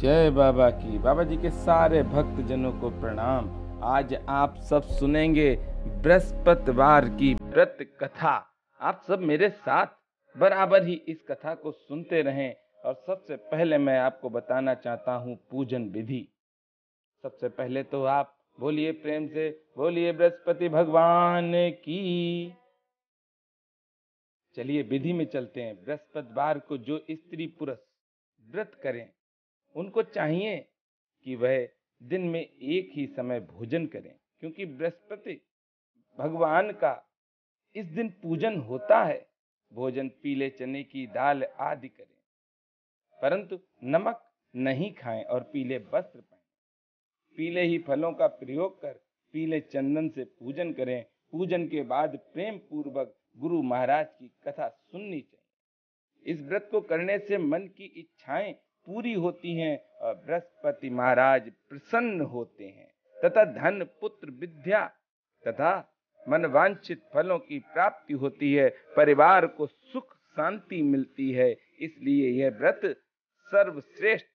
जय बाबा की। बाबा जी के सारे भक्त जनों को प्रणाम। आज आप सब सुनेंगे बृहस्पतिवार की व्रत कथा। आप सब मेरे साथ बराबर ही इस कथा को सुनते रहें। और सबसे पहले मैं आपको बताना चाहता हूँ पूजन विधि। सबसे पहले तो आप बोलिए प्रेम से, बोलिए बृहस्पति भगवान की। चलिए विधि में चलते हैं। बृहस्पतिवार को जो स्त्री पुरुष व्रत करें उनको चाहिए कि वह दिन में एक ही समय भोजन करें, क्योंकि बृहस्पति भगवान का इस दिन पूजन होता है। भोजन पीले चने की दाल आदि करें, परंतु नमक नहीं खाएं और पीले वस्त्र पहनें। पीले ही फलों का प्रयोग कर पीले चंदन से पूजन करें। पूजन के बाद प्रेम पूर्वक गुरु महाराज की कथा सुननी चाहिए। इस व्रत को करने से मन की इच्छाएं पूरी होती हैं और बृहस्पति महाराज प्रसन्न होते हैं तथा धन पुत्र विद्या तथा मनवांछित फलों की प्राप्ति होती है। परिवार को सुख शांति मिलती है। इसलिए यह व्रत सर्वश्रेष्ठ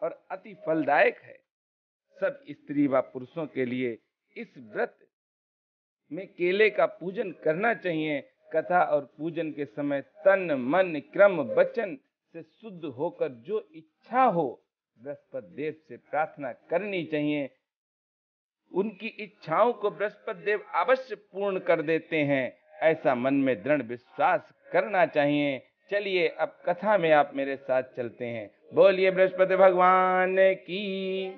और अति फलदायक है। सब स्त्री व पुरुषों के लिए इस व्रत में केले का पूजन करना चाहिए। कथा और पूजन के समय तन मन क्रम वचन से शुद्ध होकर जो इच्छा हो बृहस्पति देव से प्रार्थना करनी चाहिए। उनकी इच्छाओं को बृहस्पति देव अवश्य पूर्ण कर देते हैं, ऐसा मन में दृढ़ विश्वास करना चाहिए। चलिए अब कथा में आप मेरे साथ चलते हैं। बोलिए बृहस्पति भगवान की।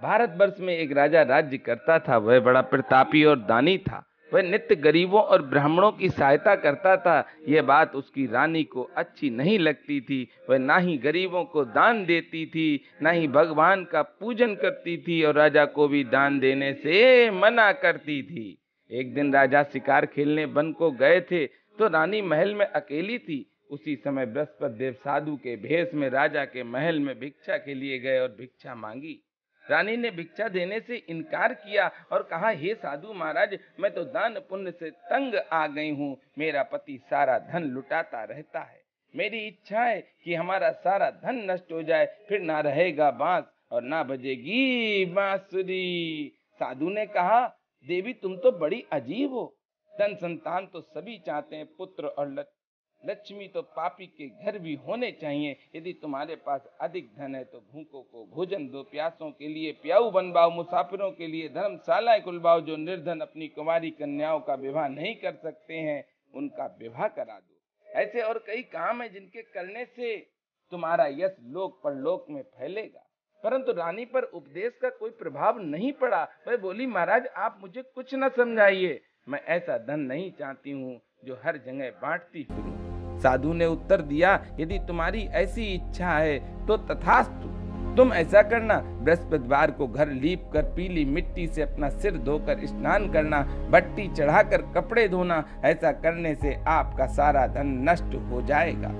भारतवर्ष में एक राजा राज्य करता था। वह बड़ा प्रतापी और दानी था। वह नित्य गरीबों और ब्राह्मणों की सहायता करता था। यह बात उसकी रानी को अच्छी नहीं लगती थी। वह ना ही गरीबों को दान देती थी, ना ही भगवान का पूजन करती थी और राजा को भी दान देने से मना करती थी। एक दिन राजा शिकार खेलने वन को गए थे तो रानी महल में अकेली थी। उसी समय बृहस्पति देव साधु के भेष में राजा के महल में भिक्षा के लिए गए और भिक्षा मांगी। रानी ने भिक्षा देने से इनकार किया और कहा, हे साधु महाराज, मैं तो दान पुण्य से तंग आ गई हूँ। मेरा पति सारा धन लुटाता रहता है। मेरी इच्छा है कि हमारा सारा धन नष्ट हो जाए, फिर ना रहेगा बांस और ना बजेगी बांसुरी। साधु ने कहा, देवी तुम तो बड़ी अजीब हो। धन संतान तो सभी चाहते हैं, पुत्र और लक्ष्मी तो पापी के घर भी होने चाहिए। यदि तुम्हारे पास अधिक धन है तो भूखों को भोजन दो, प्यासों के लिए प्याऊ बनवाओ, मुसाफिरों के लिए धर्मशालाएं खुलवाओ। जो निर्धन अपनी कुमारी कन्याओं का विवाह नहीं कर सकते हैं उनका विवाह करा दो। ऐसे और कई काम है जिनके करने से तुम्हारा यश लोक परलोक में फैलेगा। परंतु रानी पर उपदेश का कोई प्रभाव नहीं पड़ा। वह बोली, महाराज आप मुझे कुछ न समझाइए। मैं ऐसा धन नहीं चाहती हूँ जो हर जगह बांटती फिरूं। साधु ने उत्तर दिया, यदि तुम्हारी ऐसी इच्छा है तो तथास्तु। तुम ऐसा करना, बृहस्पतिवार को घर लीप कर पीली मिट्टी से अपना सिर धोकर स्नान करना, बट्टी चढ़ाकर कपड़े धोना। ऐसा करने से आपका सारा धन नष्ट हो जाएगा।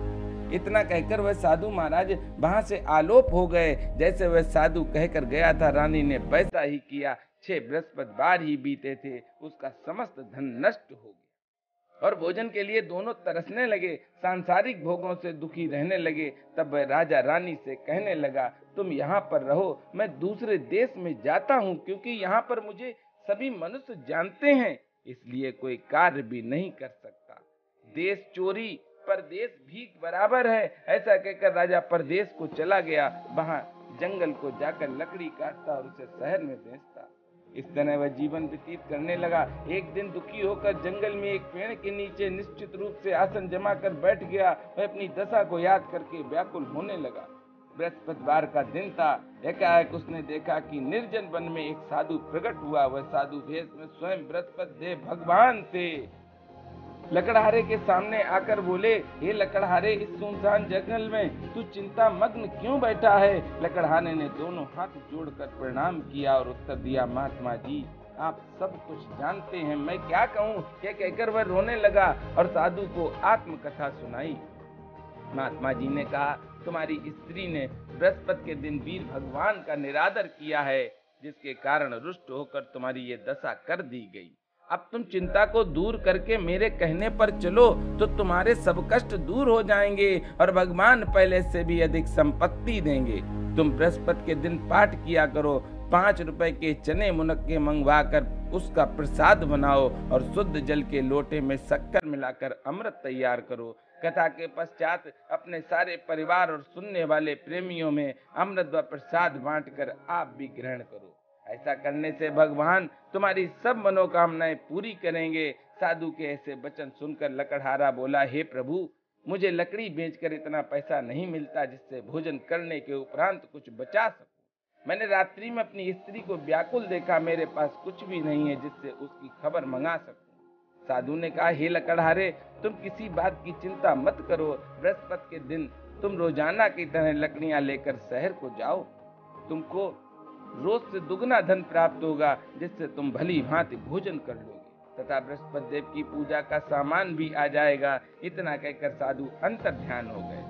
इतना कहकर वह साधु महाराज वहां से आलोप हो गए। जैसे वह साधु कहकर गया था, रानी ने वैसा ही किया। 6 बृहस्पतिवार ही बीते थे, उसका समस्त धन नष्ट हो गया और भोजन के लिए दोनों तरसने लगे, सांसारिक भोगों से दुखी रहने लगे। तब वह राजा रानी से कहने लगा, तुम यहाँ पर रहो, मैं दूसरे देश में जाता हूँ, क्योंकि यहाँ पर मुझे सभी मनुष्य जानते हैं, इसलिए कोई कार्य भी नहीं कर सकता। देश चोरी परदेश भीख बराबर है। ऐसा कहकर राजा परदेश को चला गया। वहां जंगल को जाकर लकड़ी काटता और उसे शहर में बेचता। इस तरह वह जीवन व्यतीत करने लगा। एक दिन दुखी होकर जंगल में एक पेड़ के नीचे निश्चित रूप से आसन जमा कर बैठ गया। वह अपनी दशा को याद करके व्याकुल होने लगा। बृहस्पतिवार का दिन था। एकाएक उसने देखा कि निर्जन वन में एक साधु प्रकट हुआ। वह साधु भेष में स्वयं बृहस्पति देव भगवान थे। लकड़हारे के सामने आकर बोले, हे लकड़हारे, इस सुनसान जंगल में तू चिंता मग्न क्यों बैठा है? लकड़हारे ने दोनों हाथ जोड़कर प्रणाम किया और उत्तर दिया, महात्मा जी आप सब कुछ जानते हैं, मैं क्या कहूँ। यह कहकर वह रोने लगा और साधु को आत्मकथा सुनाई। महात्मा जी ने कहा, तुम्हारी स्त्री ने बृहस्पति के दिन वीर भगवान का निरादर किया है, जिसके कारण रुष्ट होकर तुम्हारी ये दशा कर दी गई। अब तुम चिंता को दूर करके मेरे कहने पर चलो तो तुम्हारे सब कष्ट दूर हो जाएंगे और भगवान पहले से भी अधिक संपत्ति देंगे। तुम बृहस्पति के दिन पाठ किया करो, 5 रुपए के चने मुनक्के मंगवा कर उसका प्रसाद बनाओ और शुद्ध जल के लोटे में शक्कर मिलाकर अमृत तैयार करो। कथा के पश्चात अपने सारे परिवार और सुनने वाले प्रेमियों में अमृत व प्रसाद बांटकर आप भी ग्रहण करो। ऐसा करने से भगवान तुम्हारी सब मनोकामनाएं पूरी करेंगे। साधु के ऐसे वचन सुनकर लकड़हारा बोला, हे प्रभु, मुझे लकड़ी बेचकर इतना पैसा नहीं मिलता जिससे भोजन करने के उपरांत कुछ बचा सकूं। मैंने रात्रि में अपनी स्त्री को व्याकुल देखा, मेरे पास कुछ भी नहीं है जिससे उसकी खबर मंगा सकूं। साधु ने कहा, हे लकड़हारे, तुम किसी बात की चिंता मत करो। बृहस्पति के दिन तुम रोजाना की तरह लकड़ियां लेकर शहर को जाओ। तुमको रोज से दुगना धन प्राप्त होगा जिससे तुम भली भांति भोजन कर लोगे तथा बृहस्पति देव की पूजा का सामान भी आ जाएगा। इतना कहकर साधु अंतर ध्यान हो गए।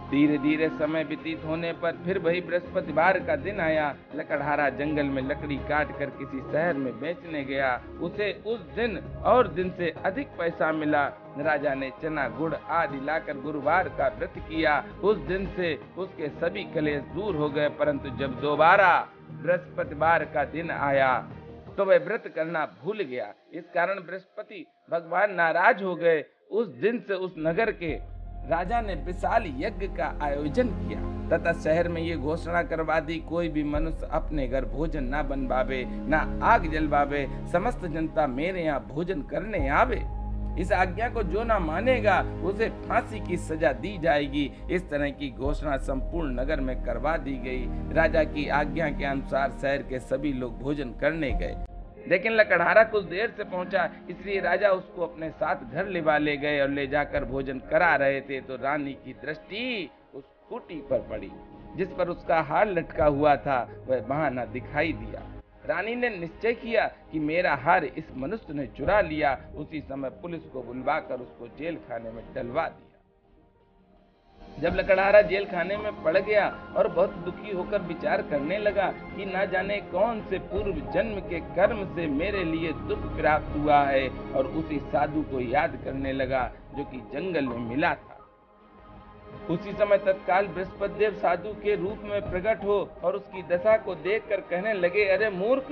धीरे धीरे समय व्यतीत होने पर फिर वही बृहस्पतिवार का दिन आया। लकड़हारा जंगल में लकड़ी काट कर किसी शहर में बेचने गया। उसे उस दिन और दिन से अधिक पैसा मिला। राजा ने चना गुड़ आदि लाकर गुरुवार का व्रत किया। उस दिन से उसके सभी कलेश दूर हो गए, परंतु जब दोबारा बृहस्पतिवार का दिन आया तो वह व्रत करना भूल गया। इस कारण बृहस्पति भगवान नाराज हो गए। उस दिन से उस नगर के राजा ने विशाल यज्ञ का आयोजन किया तथा शहर में ये घोषणा करवा दी, कोई भी मनुष्य अपने घर भोजन ना बनवावे, ना आग जलवावे, समस्त जनता मेरे यहाँ भोजन करने आवे। इस आज्ञा को जो ना मानेगा उसे फांसी की सजा दी जाएगी। इस तरह की घोषणा संपूर्ण नगर में करवा दी गई। राजा की आज्ञा के अनुसार शहर के सभी लोग भोजन करने गए, लेकिन लकड़हारा कुछ देर से पहुंचा, इसलिए राजा उसको अपने साथ घर ले गए और ले जाकर भोजन करा रहे थे तो रानी की दृष्टि उस खूंटी पर पड़ी जिस पर उसका हार लटका हुआ था। वह वहां न दिखाई दिया। रानी ने निश्चय किया कि मेरा हार इस मनुष्य ने चुरा लिया। उसी समय पुलिस को बुलवाकर उसको जेल खाने में डलवा दिया। जब लकड़हारा जेल खाने में पड़ गया और बहुत दुखी होकर विचार करने लगा कि ना जाने कौन से पूर्व जन्म के कर्म से मेरे लिए दुख प्राप्त हुआ है, और उसी साधु को याद करने लगा जो कि जंगल में मिला था। उसी समय तत्काल बृहस्पति देव साधु के रूप में प्रकट हो और उसकी दशा को देखकर कहने लगे, अरे मूर्ख,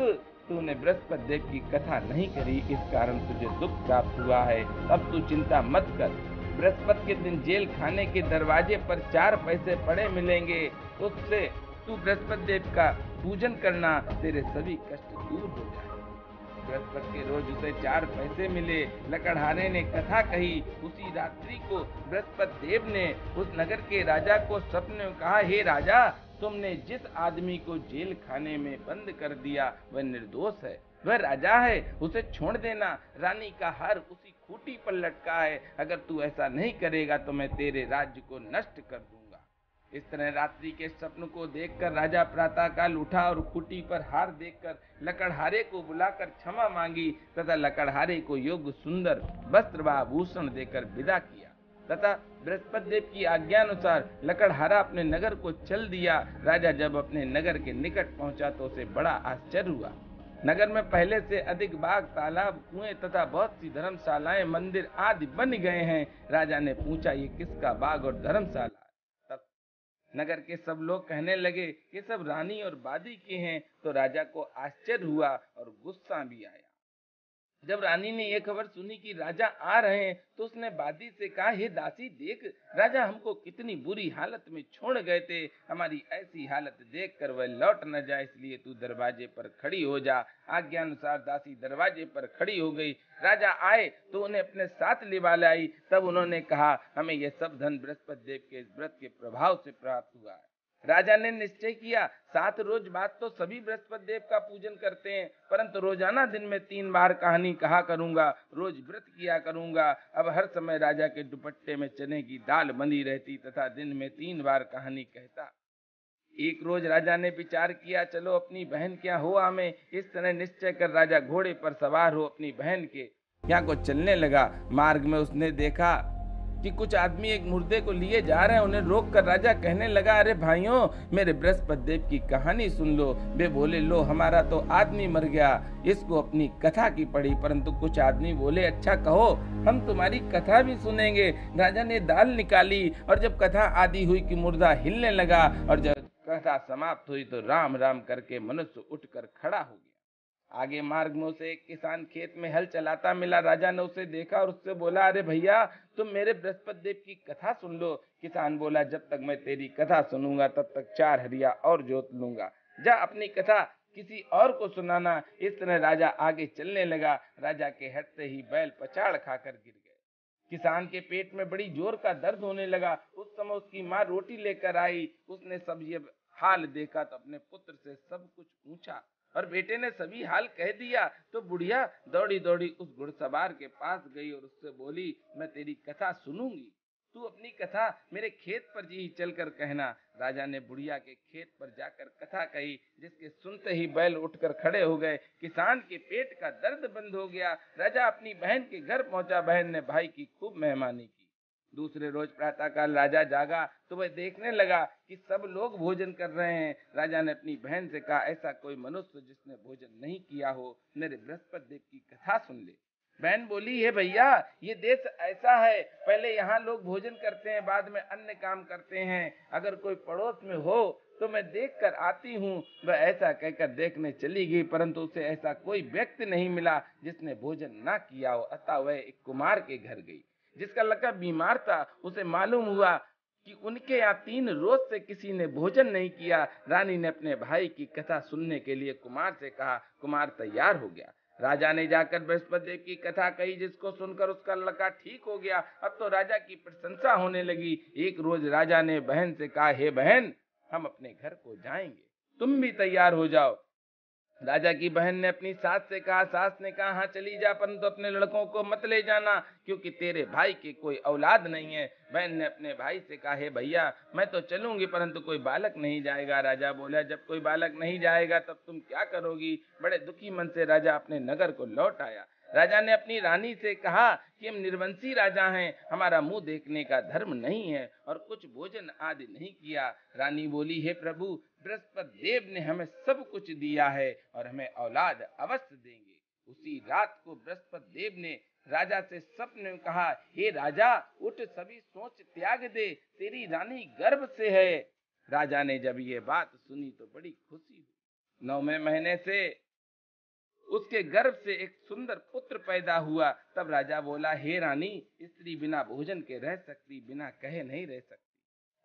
तूने बृहस्पति देव की कथा नहीं करी, इस कारण तुझे दुख प्राप्त हुआ है। अब तू चिंता मत कर। बृहस्पति के दिन जेल खाने के दरवाजे पर 4 पैसे पड़े मिलेंगे, उससे तू बृहस्पति देव का पूजन करना, तेरे सभी कष्ट दूर हो जाए। बृहस्पति के रोज उसे 4 पैसे मिले। लकड़हारे ने कथा कही। उसी रात्रि को बृहस्पति देव ने उस नगर के राजा को स्वप्न में कहा, हे राजा, तुमने जिस आदमी को जेल खाने में बंद कर दिया वह निर्दोष है, वह राजा है, उसे छोड़ देना। रानी का हार उसी खूंटी पर लटका है। अगर तू ऐसा नहीं करेगा तो मैं तेरे राज्य को नष्ट कर दूंगा। इस तरह रात्रि के स्वप्न को देखकर राजा प्रातःकाल उठा और खूंटी पर हार देखकर लकड़हारे को बुलाकर क्षमा मांगी तथा लकड़हारे को योग्य सुंदर वस्त्र व आभूषण देकर विदा किया तथा बृहस्पति देव की आज्ञानुसार लकड़हारा अपने नगर को चल दिया। राजा जब अपने नगर के निकट पहुंचा तो उसे बड़ा आश्चर्य हुआ। नगर में पहले से अधिक बाग, तालाब, कुएं तथा बहुत सी धर्मशालाएं, मंदिर आदि बन गए हैं। राजा ने पूछा, ये किसका बाग और धर्मशाला? तब नगर के सब लोग कहने लगे, ये सब रानी और बादी के हैं। तो राजा को आश्चर्य हुआ और गुस्सा भी आया। जब रानी ने यह खबर सुनी कि राजा आ रहे हैं तो उसने बादी से कहा, हे दासी, देख, राजा हमको कितनी बुरी हालत में छोड़ गए थे। हमारी ऐसी हालत देखकर वह लौट न जाए, इसलिए तू दरवाजे पर खड़ी हो जा। आज्ञानुसार दासी दरवाजे पर खड़ी हो गई। राजा आए तो उन्हें अपने साथ लिवा लाई। तब उन्होंने कहा, हमें यह सब धन बृहस्पति देव के इस व्रत के प्रभाव से प्राप्त हुआ है। राजा ने निश्चय किया, 7 रोज बाद तो सभी बृहस्पति देव का पूजन करते हैं, परंतु रोजाना दिन में 3 बार कहानी कहा करूंगा, रोज व्रत किया करूंगा। अब हर समय राजा के दुपट्टे में चने की दाल बंधी रहती तथा दिन में 3 बार कहानी कहता। एक रोज राजा ने विचार किया, चलो अपनी बहन क्या हो आमे। इस तरह निश्चय कर राजा घोड़े पर सवार हो अपनी बहन के यहाँ को चलने लगा। मार्ग में उसने देखा कि कुछ आदमी एक मुर्दे को लिए जा रहे हैं। उन्हें रोक कर राजा कहने लगा, अरे भाइयों, मेरे बृहस्पति देव की कहानी सुन लो। वे बोले, लो हमारा तो आदमी मर गया। इसको अपनी कथा की पड़ी, परंतु कुछ आदमी बोले, अच्छा कहो, हम तुम्हारी कथा भी सुनेंगे। राजा ने दाल निकाली और जब कथा आदि हुई कि मुर्दा हिलने लगा और जब कथा समाप्त हुई तो राम राम करके मनुष्य उठकर खड़ा हो गया। आगे मार्ग में उसे एक किसान खेत में हल चलाता मिला। राजा ने उसे देखा और उससे बोला, अरे भैया, तुम मेरे बृहस्पति देव की कथा सुन लो। किसान बोला, जब तक मैं तेरी कथा सुनूंगा तब तक 4 हरिया और जोत लूंगा। जा अपनी कथा किसी और को सुनाना। इस तरह राजा आगे चलने लगा। राजा के हटते ही बैल पछाड़ खाकर गिर गए। किसान के पेट में बड़ी जोर का दर्द होने लगा। उस समय उसकी माँ रोटी लेकर आई। उसने सब ये हाल देखा तो अपने पुत्र से सब कुछ पूछा और बेटे ने सभी हाल कह दिया। तो बुढ़िया दौड़ी दौड़ी उस घुड़सवार के पास गई और उससे बोली, मैं तेरी कथा सुनूंगी, तू अपनी कथा मेरे खेत पर ही चलकर कहना। राजा ने बुढ़िया के खेत पर जाकर कथा कही, जिसके सुनते ही बैल उठकर खड़े हो गए। किसान के पेट का दर्द बंद हो गया। राजा अपनी बहन के घर पहुंचा। बहन ने भाई की खूब मेहमानी की। दूसरे रोज प्रातःकाल राजा जागा तो वह देखने लगा कि सब लोग भोजन कर रहे हैं। राजा ने अपनी बहन से कहा, ऐसा कोई मनुष्य जिसने भोजन नहीं किया हो, मेरे बृहस्पति देव की कथा सुन ले। बहन बोली, हे भैया, ये देश ऐसा है, पहले यहाँ लोग भोजन करते हैं, बाद में अन्य काम करते हैं। अगर कोई पड़ोस में हो तो मैं देख कर आती हूँ। वह ऐसा कहकर देखने चली गई, परंतु उसे ऐसा कोई व्यक्ति नहीं मिला जिसने भोजन ना किया हो। अतः वह एक कुमार के घर गई, जिसका लड़का बीमार था। उसे मालूम हुआ कि उनके यहाँ 3 रोज से किसी ने भोजन नहीं किया। रानी ने अपने भाई की कथा सुनने के लिए कुमार से कहा। कुमार तैयार हो गया। राजा ने जाकर बृहस्पति देव की कथा कही, जिसको सुनकर उसका लड़का ठीक हो गया। अब तो राजा की प्रशंसा होने लगी। एक रोज राजा ने बहन से कहा, हे बहन, हम अपने घर को जाएंगे, तुम भी तैयार हो जाओ। राजा की बहन ने अपनी सास से कहा। सास ने कहा, हाँ चली जा, परंतु अपने लड़कों को मत ले जाना, क्योंकि तेरे भाई की कोई औलाद नहीं है। बहन ने अपने भाई से कहा, हे भैया, मैं तो चलूंगी, परंतु कोई बालक नहीं जाएगा। राजा बोला, जब कोई बालक नहीं जाएगा तब तुम क्या करोगी। बड़े दुखी मन से राजा अपने नगर को लौट आया। राजा ने अपनी रानी से कहा कि हम निर्वंशी राजा हैं, हमारा मुंह देखने का धर्म नहीं है और कुछ भोजन आदि नहीं किया। रानी बोली, हे प्रभु, बृहस्पति देव ने हमें सब कुछ दिया है और हमें औलाद अवश्य देंगे। उसी रात को बृहस्पति देव ने राजा से स्वप्न में कहा, हे राजा, उठ, सभी सोच त्याग दे, तेरी रानी गर्भ से है। राजा ने जब ये बात सुनी तो बड़ी खुशी हुई। 9वें महीने से उसके गर्भ से एक सुंदर पुत्र पैदा हुआ। तब राजा बोला, हे रानी, स्त्री बिना भोजन के रह सकती, बिना कहे नहीं रह सकती।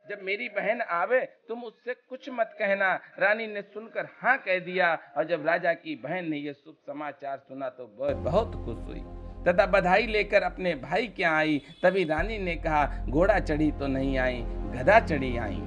जब मेरी बहन आवे तुम उससे कुछ मत कहना। रानी ने सुनकर हाँ कह दिया और जब राजा की बहन ने यह शुभ समाचार सुना तो वह बहुत खुश हुई तथा बधाई लेकर अपने भाई के आई। तभी रानी ने कहा, घोड़ा चढ़ी तो नहीं आई, गधा चढ़ी आई।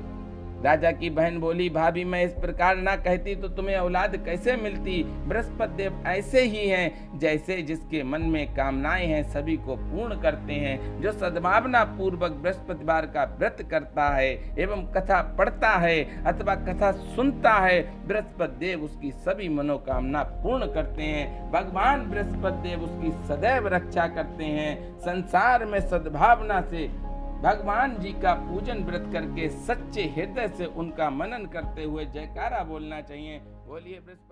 राजा की बहन बोली, भाभी, मैं इस प्रकार ना कहती तो तुम्हें औलाद कैसे मिलती। बृहस्पति देव ऐसे ही हैं, जैसे जिसके मन में कामनाएं हैं सभी को पूर्ण करते हैं। जो सद्भावना पूर्वक बृहस्पतिवार का व्रत करता है एवं कथा पढ़ता है अथवा कथा सुनता है, बृहस्पति देव उसकी सभी मनोकामना पूर्ण करते हैं। भगवान बृहस्पति देव उसकी सदैव रक्षा करते हैं। संसार में सद्भावना से भगवान जी का पूजन व्रत करके सच्चे हृदय से उनका मनन करते हुए जयकारा बोलना चाहिए। बोलिए बृहस्पति।